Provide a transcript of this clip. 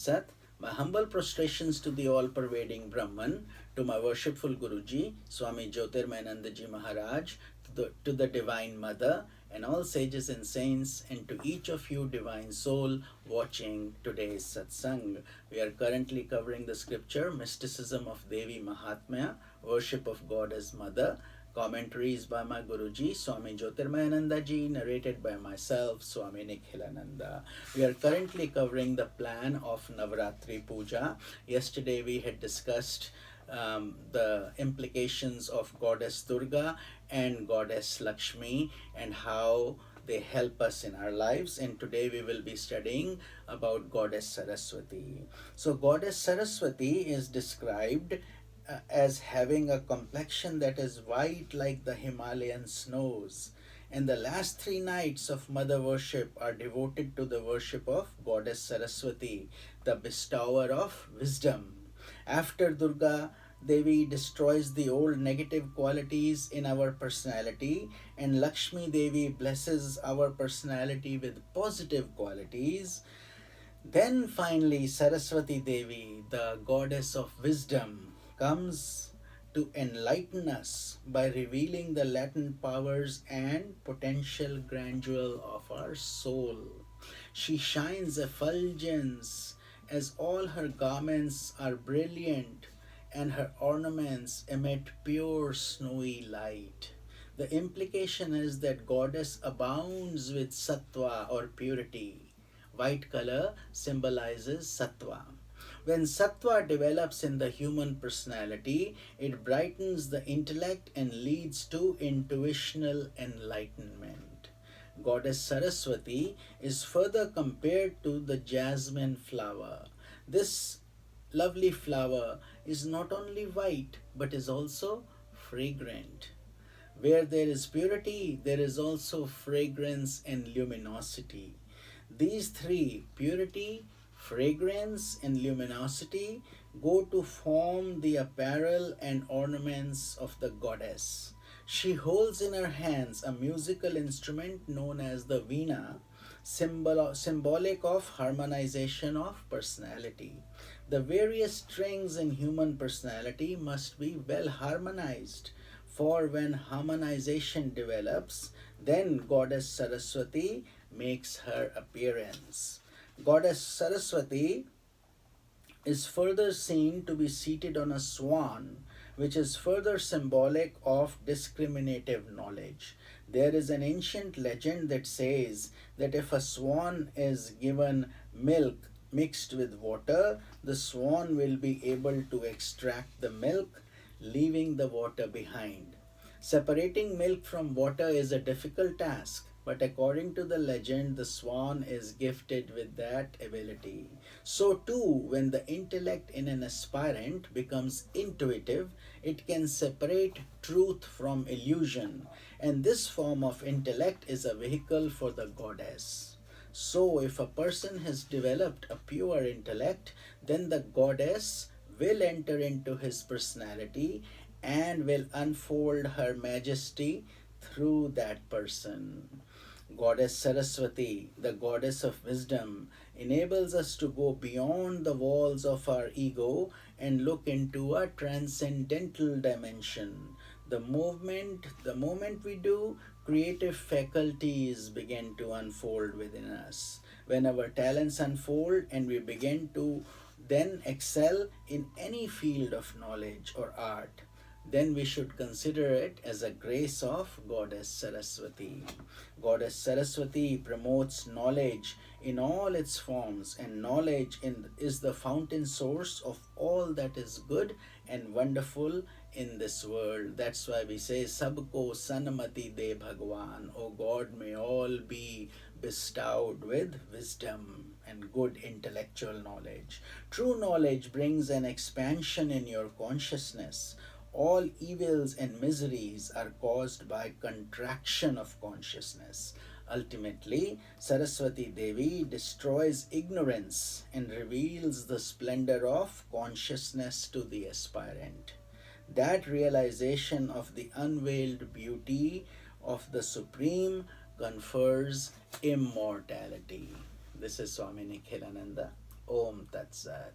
Sat. My humble prostrations to the all-pervading Brahman, to my worshipful Guruji, Swami Jyotirmayanandaji Maharaj, to the Divine Mother, and all sages and saints, and to each of you, divine soul, watching today's satsang. We are currently covering the scripture, Mysticism of Devi Mahatmaya, Worship of God as Mother. Commentaries by my Guruji, Swami Jyotirmayanandaji, narrated by myself, Swami Nikhilananda. We are currently covering the plan of Navratri Puja. Yesterday we had discussed the implications of Goddess Durga and Goddess Lakshmi and how they help us in our lives, and today we will be studying about Goddess Saraswati. So Goddess Saraswati is described as having a complexion that is white like the Himalayan snows. And the last 3 nights of mother worship are devoted to the worship of Goddess Saraswati, the bestower of wisdom. After Durga Devi destroys the old negative qualities in our personality, and Lakshmi Devi blesses our personality with positive qualities, then finally Saraswati Devi, the goddess of wisdom, comes to enlighten us by revealing the latent powers and potential grandeur of our soul. She shines effulgence as all her garments are brilliant and her ornaments emit pure snowy light. The implication is that goddess abounds with sattva or purity. White color symbolizes sattva. When sattva develops in the human personality, it brightens the intellect and leads to intuitional enlightenment. Goddess Saraswati is further compared to the jasmine flower. This lovely flower is not only white but is also fragrant. Where there is purity, there is also fragrance and luminosity. These three, purity, fragrance, and luminosity, go to form the apparel and ornaments of the goddess. She holds in her hands a musical instrument known as the veena, symbolic of harmonization of personality. The various strings in human personality must be well harmonized, for when harmonization develops, then Goddess Saraswati makes her appearance. Goddess Saraswati is further seen to be seated on a swan, which is further symbolic of discriminative knowledge. There is an ancient legend that says that if a swan is given milk mixed with water, the swan will be able to extract the milk, leaving the water behind. Separating milk from water is a difficult task, but according to the legend, the swan is gifted with that ability. So too, when the intellect in an aspirant becomes intuitive, it can separate truth from illusion, and this form of intellect is a vehicle for the goddess. So if a person has developed a pure intellect, then the goddess will enter into his personality and will unfold her majesty through that person. Goddess Saraswati, the goddess of wisdom, enables us to go beyond the walls of our ego and look into a transcendental dimension. The moment we do, creative faculties begin to unfold within us. When our talents unfold and we begin to then excel in any field of knowledge or art, then we should consider it as a grace of Goddess Saraswati. Goddess Saraswati promotes knowledge in all its forms, and knowledge is the fountain source of all that is good and wonderful in this world. That's why we say, Sabko Sanmati De Bhagwan. O God, may all be bestowed with wisdom and good intellectual knowledge. True knowledge brings an expansion in your consciousness. All evils and miseries are caused by contraction of consciousness. Ultimately, Saraswati Devi destroys ignorance and reveals the splendor of consciousness to the aspirant. That realization of the unveiled beauty of the Supreme confers immortality. This is Swami Nikhilananda. Om Tat Sat.